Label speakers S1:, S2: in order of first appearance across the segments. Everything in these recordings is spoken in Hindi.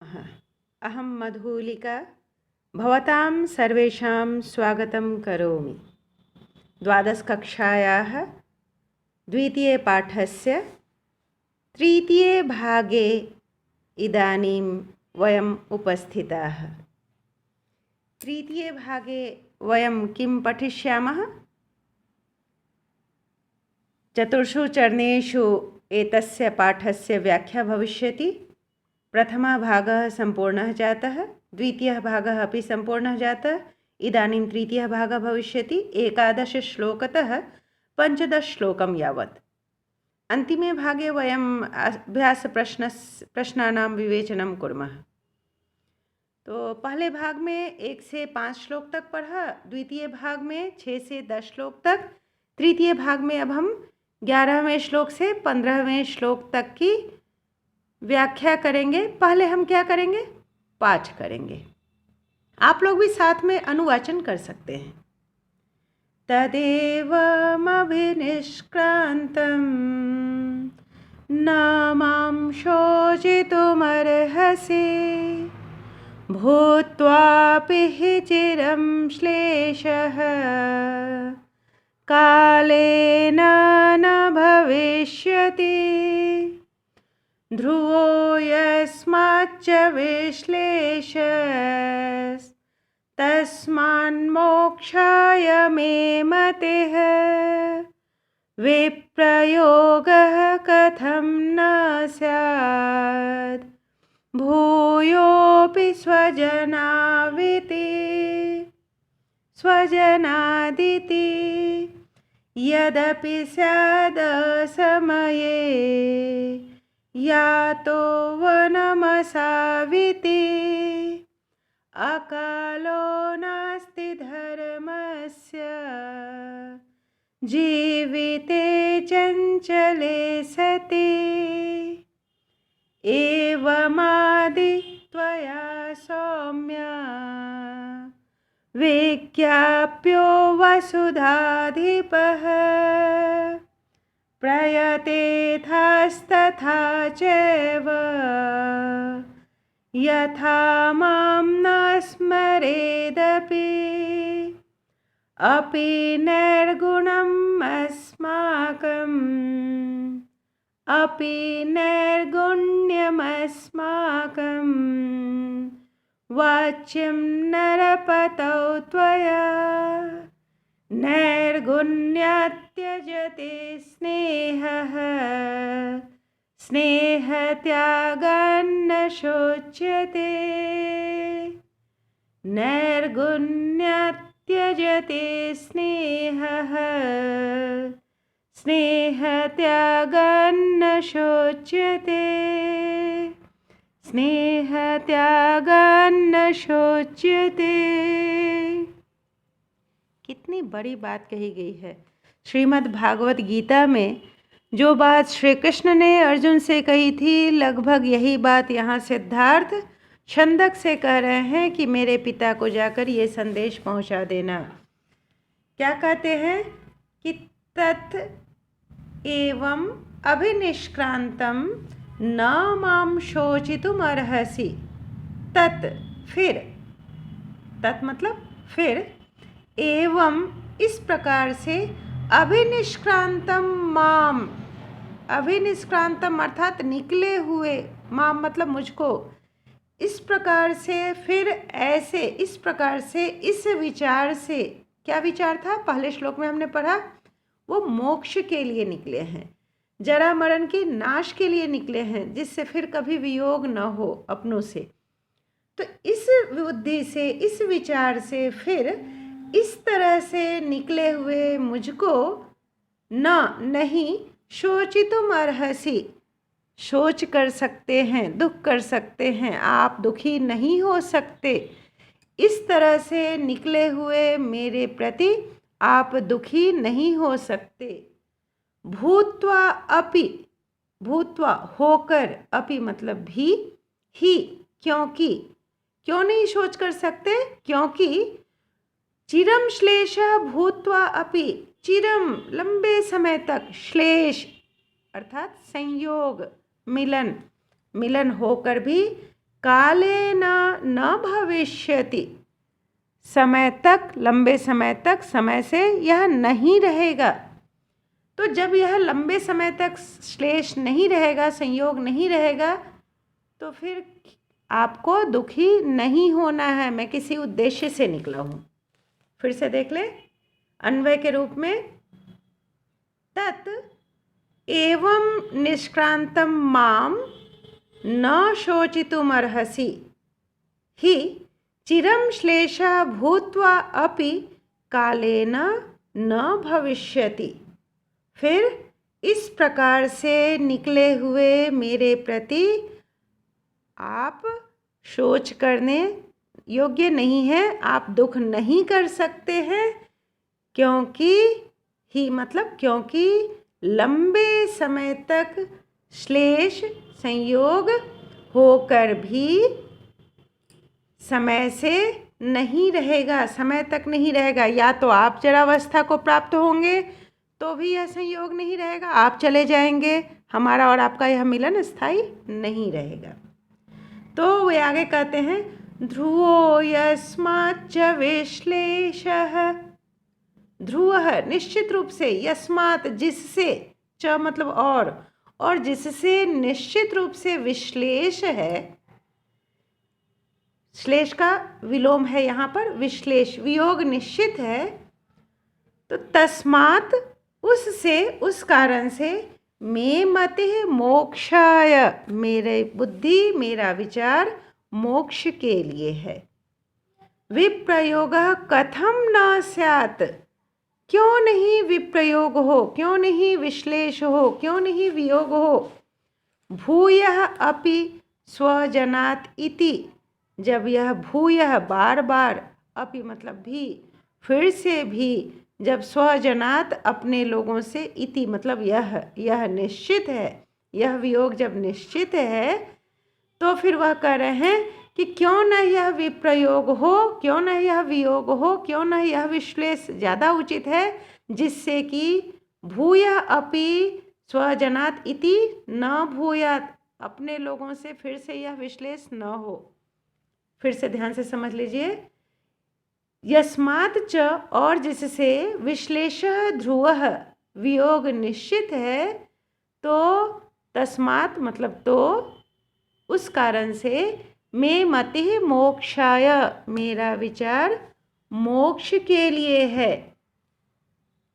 S1: अहं मधुलिका भवतां सर्वेषां स्वागतं करोमि। द्वादशकक्षायाः द्वितीयपाठस्य तृतीये भागे इदानीं वयम् उपस्थिताः। तृतीये भागे वयं किं पठिष्यामः? चतुर्षु चरणेषु एतस्य पाठस्य व्याख्या भविष्यति। प्रथमः भागः सम्पूर्णः जातः, द्वितीयः भागः अपि सम्पूर्णः जातः। इदानीं तृतीयः भागः भविष्यति 11 श्लोकतः 15 श्लोकं यावत्। अन्तिमे भागे वयम् प्रश्नानां विवेचनं कुर्मः। तो पहले भाग में 1 से 5 श्लोक तक पढ़ा, द्वितीय भाग में 6 से 10 श्लोक तक, तृतीय भाग में अब हम 11वें श्लोक से 15वें श्लोक तक की व्याख्या करेंगे। पहले हम क्या करेंगे? पाठ करेंगे। आप लोग भी साथ में अनुवाचन कर सकते हैं। तदेवमभिनिष्क्रान्तं न मां शोचितुमर्हसि भूत्वापि हि चिरं श्लेषः कालेन न भविष्यति ध्रुवो यस्माच्च विश्लेषस्तस्मान्मोक्षाय मे मतिः विप्रयोगः कथं न स्यात् भूयोऽपि स्वजनादिति यदपि स्यादसमये यातो वनमसाविति अकालो नास्ति धर्मस्य जीविते चञ्चले सति एवमादित्वया सौम्य विज्ञाप्यो वसुधाधिपः प्रयतेथास्तथा चैव यथा मां न स्मरेदपि अपि नैर्गुण्यमस्माकं वाच्यं नरपतौ त्वया नैर्गुण्यात् त्यजते स्नेहत्यागान्न शोच्यते नैर्गुण्यात् त्यजते स्नेहत्यागान्न शोच्यते स्नेहत्यागान्न शोच्यते। कितनी बड़ी बात कही गई है। श्रीमद् भागवत गीता में जो बात श्री कृष्ण ने अर्जुन से कही थी, लगभग यही बात यहाँ सिद्धार्थ छंदक से कह रहे हैं कि मेरे पिता को जाकर ये संदेश पहुँचा देना। क्या कहते हैं कि तत् एवं अभिनिष्क्रांतम न माम शोचितुम अर्हसि। तत् फिर, तत् मतलब फिर, एवं इस प्रकार से, अभिनिष्क्रांतम माम, अभिनिष्क्रांतम अर्थात निकले हुए, माम मतलब मुझको, इस प्रकार से, फिर ऐसे, इस प्रकार से, इस विचार से। क्या विचार था? पहले श्लोक में हमने पढ़ा, वो मोक्ष के लिए निकले हैं, जरा मरण के नाश के लिए निकले हैं, जिससे फिर कभी वियोग न हो अपनों से। तो इस बुद्धि से, इस विचार से, फिर इस तरह से निकले हुए मुझको नहीं शोचितुम अर्हसि, सोच कर सकते हैं, दुख कर सकते हैं, आप दुखी नहीं हो सकते। इस तरह से निकले हुए मेरे प्रति आप दुखी नहीं हो सकते। भूत्वा अपि, भूत्वा होकर, अपि मतलब भी, ही क्योंकि, क्यों नहीं सोच कर सकते? क्योंकि चिरम श्लेष भूत्वा अपि, चिरम लंबे समय तक, श्लेष अर्थात संयोग, मिलन, मिलन होकर भी कालेन न भविष्यति, समय तक, लंबे समय तक, समय से यह नहीं रहेगा। तो जब यह लंबे समय तक श्लेष नहीं रहेगा, संयोग नहीं रहेगा, तो फिर आपको दुखी नहीं होना है। मैं किसी उद्देश्य से निकला हूँ। फिर से देख ले, अन्वय के रूप में, तत् एवं निष्क्रांतम माम न शोचितुमर्हसि हि चिरं श्लेषः भूत्वा अपि कालेन न भविष्यति। फिर इस प्रकार से निकले हुए मेरे प्रति आप शोच करने योग्य नहीं है, आप दुख नहीं कर सकते हैं, क्योंकि ही मतलब क्योंकि लंबे समय तक श्लेष संयोग होकर भी समय से नहीं रहेगा, समय तक नहीं रहेगा। या तो आप जरावस्था को प्राप्त होंगे तो भी यह संयोग नहीं रहेगा, आप चले जाएंगे, हमारा और आपका यह मिलन स्थायी नहीं रहेगा। तो वे आगे कहते हैं, ध्रुवो यस्माच्च विश्लेषः, ध्रुव निश्चित रूप से, यस्मात् जिससे, च मतलब और जिससे निश्चित रूप से विश्लेष है, श्लेष का विलोम है यहाँ पर, विश्लेष वियोग निश्चित है, तो तस्मात् उससे, उस कारण से, मे मति मोक्षाय, मेरे बुद्धि, मेरा विचार मोक्ष के लिए है। विप्रयोग कथम न स्यात्, क्यों नहीं विप्रयोग हो, क्यों नहीं विश्लेष हो, क्यों नहीं वियोग हो। भूयः अपि स्वजनात् इति, जब यह भूयः बार बार, अपि मतलब भी, फिर से भी, जब स्वजनात् अपने लोगों से, इति मतलब यह निश्चित है, यह वियोग जब निश्चित है, तो फिर वह कह रहे हैं कि क्यों न यह विप्रयोग हो, क्यों न यह वियोग हो, क्यों न यह विश्लेष ज़्यादा उचित है, जिससे कि भूयः अपि स्वजनात् इति न भूयात्, अपने लोगों से फिर से यह विश्लेष न हो। फिर से ध्यान से समझ लीजिए, यस्मात् च, और जिससे, विश्लेषः ध्रुवः, वियोग निश्चित है, तो तस्मात् मतलब तो, उस कारण से, मे मति मोक्षाय, मेरा विचार मोक्ष के लिए है।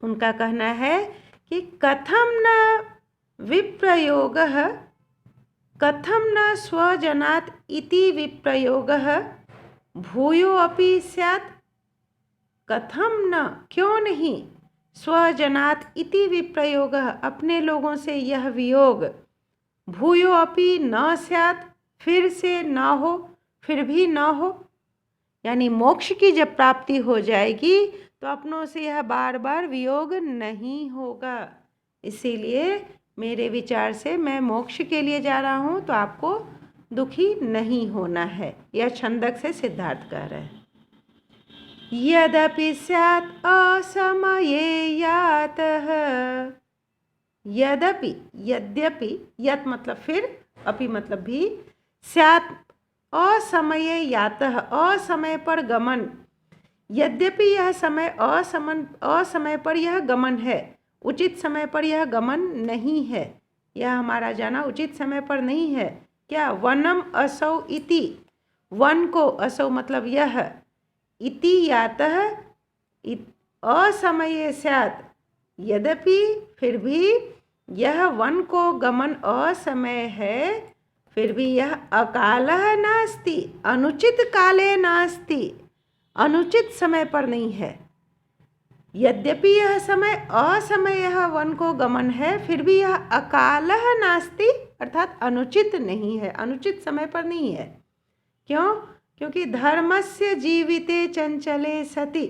S1: उनका कहना है कि कथम न विप्रयोगः, कथम न स्वजनात् इति विप्रयोगः भूयो अपि स्यात्, कथम न, क्यों नहीं, स्वजनात् इति विप्रयोगः, अपने लोगों से यह वियोग, भूयो अपि न स्यात्, फिर से न हो, फिर भी न हो, यानी मोक्ष की जब प्राप्ति हो जाएगी तो अपनों से यह बार बार वियोग नहीं होगा। इसीलिए मेरे विचार से मैं मोक्ष के लिए जा रहा हूँ, तो आपको दुखी नहीं होना है। यह छंदक से सिद्धार्थ कह रहे हैं। यद्यपि स्यात् असमये यातः, यद्यपि, यद्यपि, यत् मतलब फिर, अपि मतलब भी, स्यात् असमये यातः, असमय पर गमन, यद्यपि यह समय असमय पर यह गमन है, उचित समय पर यह गमन नहीं है, यह हमारा जाना उचित समय पर नहीं है। क्या, वनम असौ इति, वन को, असौ मतलब यह, इति यातः असमये स्यात्, यद्यपि फिर भी यह वन को गमन असमय है, फिर भी यह अकालः नास्ति, अनुचित काले नास्ति, अनुचित समय पर नहीं है। यद्यपि यह समय असमय यह वन को गमन है, फिर भी यह अकालः नास्ति, अर्थात अनुचित नहीं है, अनुचित समय पर नहीं है। क्यों? क्योंकि धर्मस्य जीविते चंचले सति,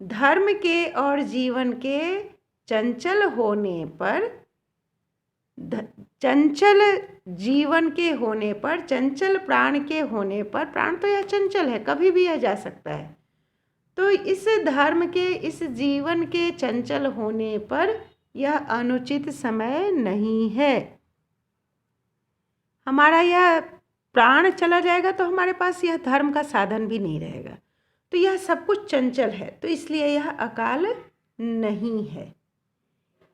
S1: धर्म के और जीवन के चंचल होने पर, चंचल जीवन के होने पर, चंचल प्राण के होने पर, प्राण तो यह चंचल है, कभी भी यह जा सकता है, तो इस धर्म के, इस जीवन के चंचल होने पर यह अनुचित समय नहीं है। हमारा यह प्राण चला जाएगा तो हमारे पास यह धर्म का साधन भी नहीं रहेगा। तो यह सब कुछ चंचल है, तो इसलिए यह अकाल नहीं है।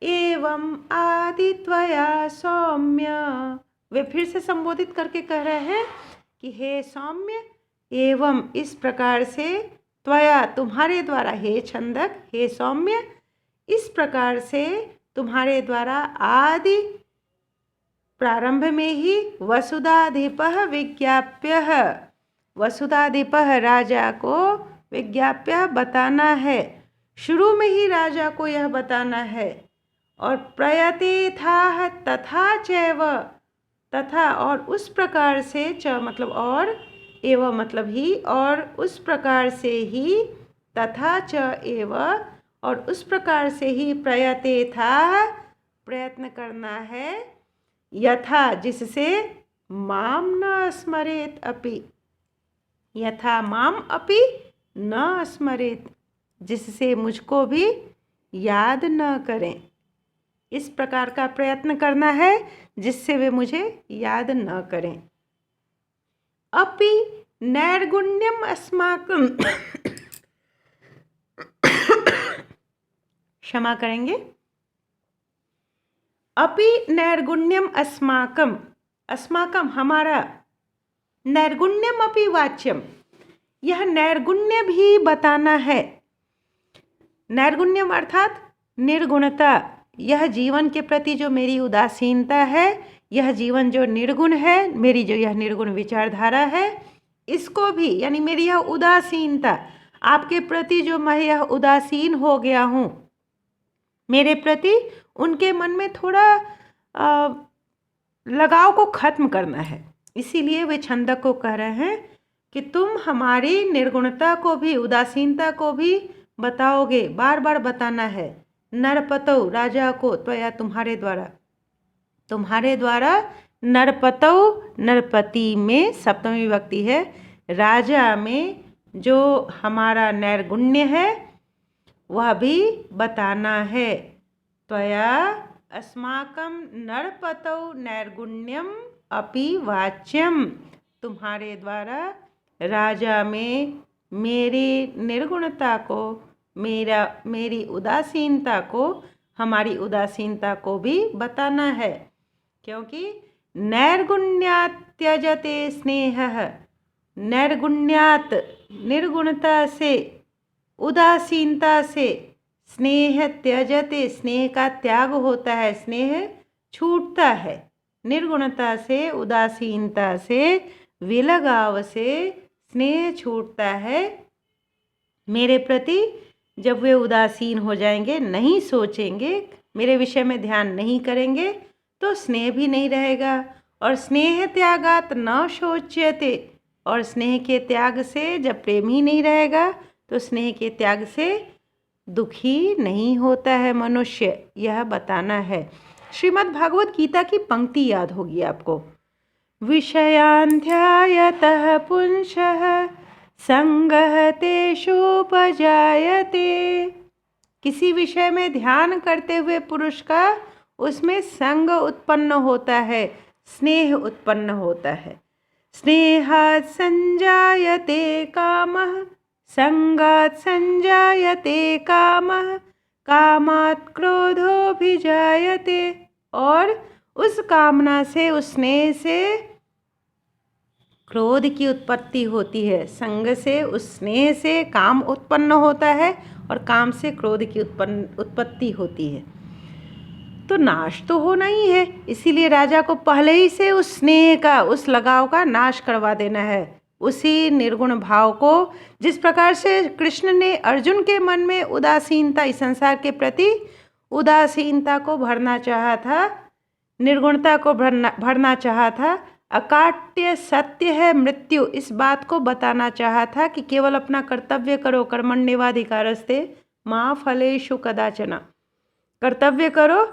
S1: एवं आदि त्वया सौम्य, वे फिर से संबोधित करके कह रहे हैं कि हे सौम्य, एवं इस प्रकार से, त्वया तुम्हारे द्वारा, हे छंदक, हे सौम्य, इस प्रकार से तुम्हारे द्वारा आदि प्रारंभ में ही वसुधाधिपः विज्ञाप्यः, वसुधाधिपः राजा को विज्ञाप्य बताना है, शुरू में ही राजा को यह बताना है। और प्रयते था तथा चैव, तथा और उस प्रकार से, च मतलब और, एव मतलब ही, और उस प्रकार से ही, तथा च एव और उस प्रकार से ही, प्रयते था प्रयत्न करना है, यथा जिससे, माम न स्मरेत अपि, यथा माम अपि न स्मरेत, जिससे मुझको भी याद न करें। इस प्रकार का प्रयत्न करना है जिससे वे मुझे याद न करें। अपि नैर्गुण्यम अस्माकं क्षमा करेंगे। अपि नैर्गुण्यम अस्माकं, अस्माकं हमारा, नैर्गुण्यम अपि वाच्यम, यह नैर्गुण्य भी बताना है। नैर्गुण्यम अर्थात निर्गुणता, यह जीवन के प्रति जो मेरी उदासीनता है, यह जीवन जो निर्गुण है, मेरी जो यह निर्गुण विचारधारा है, इसको भी, यानी मेरी यह उदासीनता, आपके प्रति जो मैं यह उदासीन हो गया हूँ, मेरे प्रति उनके मन में थोड़ा लगाव को खत्म करना है। इसीलिए वे छंदक को कह रहे हैं कि तुम हमारी निर्गुणता को भी, उदासीनता को भी बताओगे, बार बार बताना है। नरपतौ राजा को, त्वया तुम्हारे द्वारा, तुम्हारे द्वारा, नरपतौ नरपति में सप्तमी विभक्ति है, राजा में जो हमारा नैर्गुण्य है वह भी बताना है। त्वया अस्माकं नरपतौ नैर्गुण्यम अपि वाच्यम, तुम्हारे द्वारा राजा में मेरी निर्गुणता को, मेरी उदासीनता को, हमारी उदासीनता को भी बताना है। क्योंकि नैर्गुण्यात् त्यजते स्नेहः, नैर्गुण्यात् निर्गुणता से, उदासीनता से, स्नेह त्यजते, स्नेह का त्याग होता है, स्नेह छूटता है। निर्गुणता से, उदासीनता से, विलगाव से स्नेह छूटता है मेरे प्रति। जब वे उदासीन हो जाएंगे, नहीं सोचेंगे, मेरे विषय में ध्यान नहीं करेंगे, तो स्नेह भी नहीं रहेगा। और स्नेह त्यागात न शोच्यते, और स्नेह के त्याग से जब प्रेम ही नहीं रहेगा तो स्नेह के त्याग से दुखी नहीं होता है मनुष्य, यह बताना है। श्रीमद् भागवत गीता की पंक्ति याद होगी आपको, विषयान् ध्यायतः पुंसः संगः तेषुपजायते, किसी विषय में ध्यान करते हुए पुरुष का उसमें संग उत्पन्न होता है, स्नेह उत्पन्न होता है। स्नेहात् संजायते कामः, संगात् संजायते कामः, कामात् क्रोधोऽभिजायते, और उस कामना से, उस स्नेह से क्रोध की उत्पत्ति होती है। संग से, उस स्नेह से काम उत्पन्न होता है और काम से क्रोध की उत्पत्ति होती है। तो नाश तो होना ही है, इसीलिए राजा को पहले ही से उस स्नेह का, उस लगाव का नाश करवा देना है। उसी निर्गुण भाव को, जिस प्रकार से कृष्ण ने अर्जुन के मन में उदासीनता, इस संसार के प्रति उदासीनता को भरना चाहा था, निर्गुणता को भरना चाहा था, अकाट्य सत्य है मृत्यु, इस बात को बताना चाहा था कि केवल अपना कर्तव्य करो, कर्मण्येवाधिकारस्ते मा फलेषु कदाचन, कर्तव्य करो,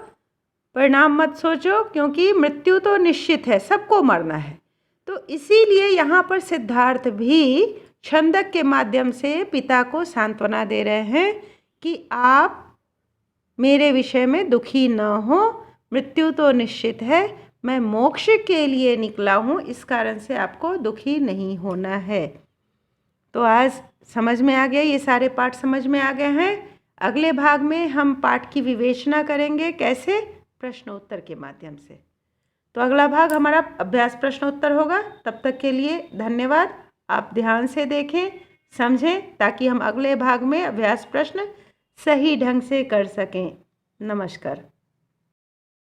S1: परिणाम मत सोचो, क्योंकि मृत्यु तो निश्चित है, सबको मरना है। तो इसीलिए यहाँ पर सिद्धार्थ भी छंदक के माध्यम से पिता को सांत्वना दे रहे हैं कि आप मेरे विषय में दुखी न हो, मृत्यु तो निश्चित है, मैं मोक्ष के लिए निकला हूँ, इस कारण से आपको दुखी नहीं होना है। तो आज समझ में आ गया, ये सारे पाठ समझ में आ गए हैं। अगले भाग में हम पाठ की विवेचना करेंगे, कैसे? प्रश्नोत्तर के माध्यम से। तो अगला भाग हमारा अभ्यास प्रश्नोत्तर होगा। तब तक के लिए धन्यवाद। आप ध्यान से देखें, समझें, ताकि हम अगले भाग में अभ्यास प्रश्न सही ढंग से कर सकें। नमस्कार।